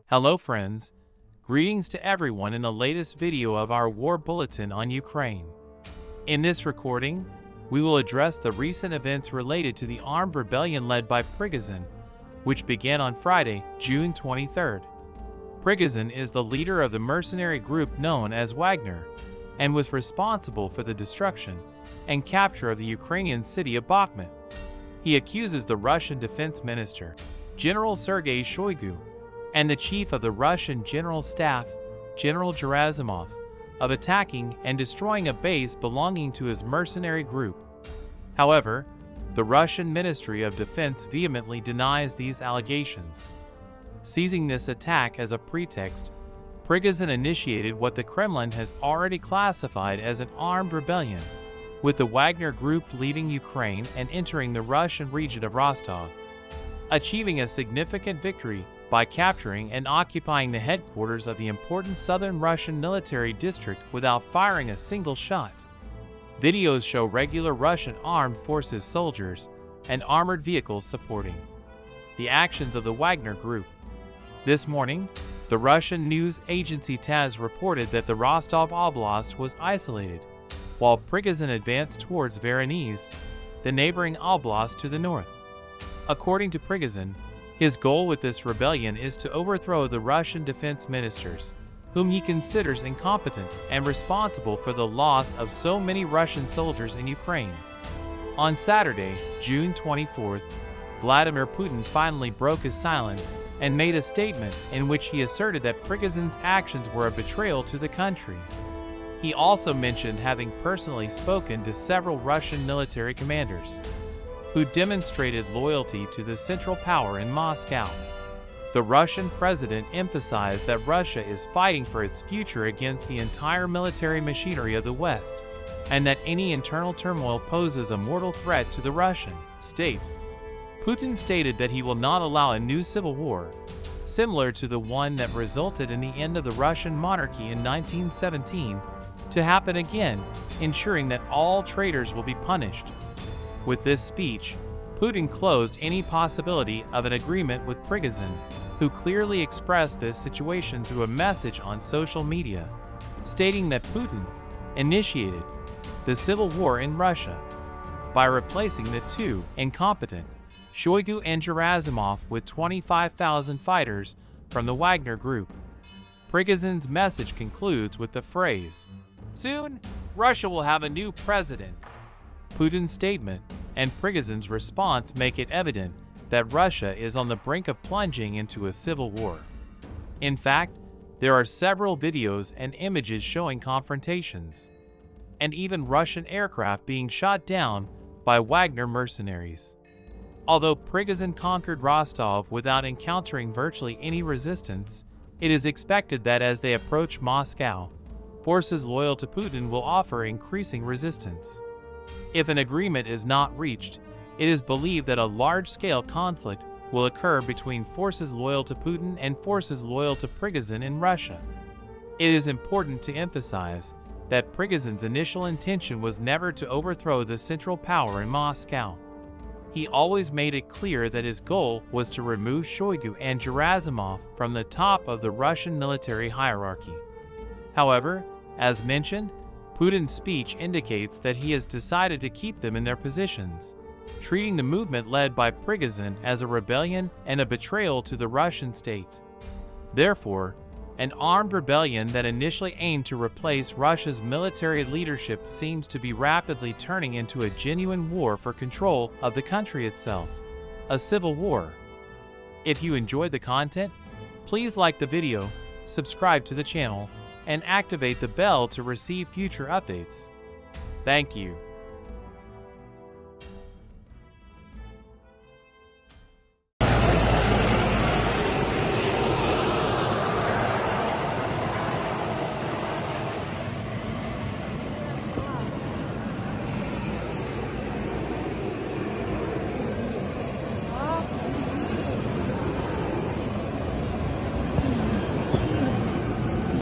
Hello friends, greetings to everyone in the latest video of our war bulletin on Ukraine. In this recording, we will address the recent events related to the armed rebellion led by Prigozhin, which began on Friday, June 23rd. Prigozhin is the leader of the mercenary group known as Wagner, and was responsible for the destruction and capture of the Ukrainian city of Bakhmut. He accuses the Russian Defense Minister, General Sergei Shoigu, and the chief of the Russian General Staff, General Gerasimov, of attacking and destroying a base belonging to his mercenary group. However, the Russian Ministry of Defense vehemently denies these allegations. Seizing this attack as a pretext, Prigozhin initiated what the Kremlin has already classified as an armed rebellion, with the Wagner group leaving Ukraine and entering the Russian region of Rostov, achieving a significant victory by capturing and occupying the headquarters of the important southern Russian military district without firing a single shot. Videos show regular Russian armed forces soldiers and armored vehicles supporting the actions of the Wagner group. This morning, the Russian news agency TASS reported that the Rostov Oblast was isolated, while Prigozhin advanced towards Veronese, the neighboring oblast to the north. According to Prigozhin, his goal with this rebellion is to overthrow the Russian defense ministers, whom he considers incompetent and responsible for the loss of so many Russian soldiers in Ukraine. On Saturday, June 24th, Vladimir Putin finally broke his silence and made a statement in which he asserted that Prigozhin's actions were a betrayal to the country. He also mentioned having personally spoken to several Russian military commanders, who demonstrated loyalty to the central power in Moscow. The Russian president emphasized that Russia is fighting for its future against the entire military machinery of the West, and that any internal turmoil poses a mortal threat to the Russian state. Putin stated that he will not allow a new civil war, similar to the one that resulted in the end of the Russian monarchy in 1917, to happen again, ensuring that all traitors will be punished. With this speech, Putin closed any possibility of an agreement with Prigozhin, who clearly expressed this situation through a message on social media, stating that Putin initiated the civil war in Russia by replacing the two incompetent Shoigu and Gerasimov with 25,000 fighters from the Wagner group. Prigozhin's message concludes with the phrase, "Soon, Russia will have a new president." Putin's statement and Prigozhin's response make it evident that Russia is on the brink of plunging into a civil war. In fact, there are several videos and images showing confrontations, and even Russian aircraft being shot down by Wagner mercenaries. Although Prigozhin conquered Rostov without encountering virtually any resistance, it is expected that as they approach Moscow, forces loyal to Putin will offer increasing resistance. If an agreement is not reached, it is believed that a large-scale conflict will occur between forces loyal to Putin and forces loyal to Prigozhin in Russia. It is important to emphasize that Prigozhin's initial intention was never to overthrow the central power in Moscow. He always made it clear that his goal was to remove Shoigu and Gerasimov from the top of the Russian military hierarchy. However, as mentioned, Putin's speech indicates that he has decided to keep them in their positions, treating the movement led by Prigozhin as a rebellion and a betrayal to the Russian state. Therefore, an armed rebellion that initially aimed to replace Russia's military leadership seems to be rapidly turning into a genuine war for control of the country itself, a civil war. If you enjoyed the content, please like the video, subscribe to the channel, and activate the bell to receive future updates. Thank you.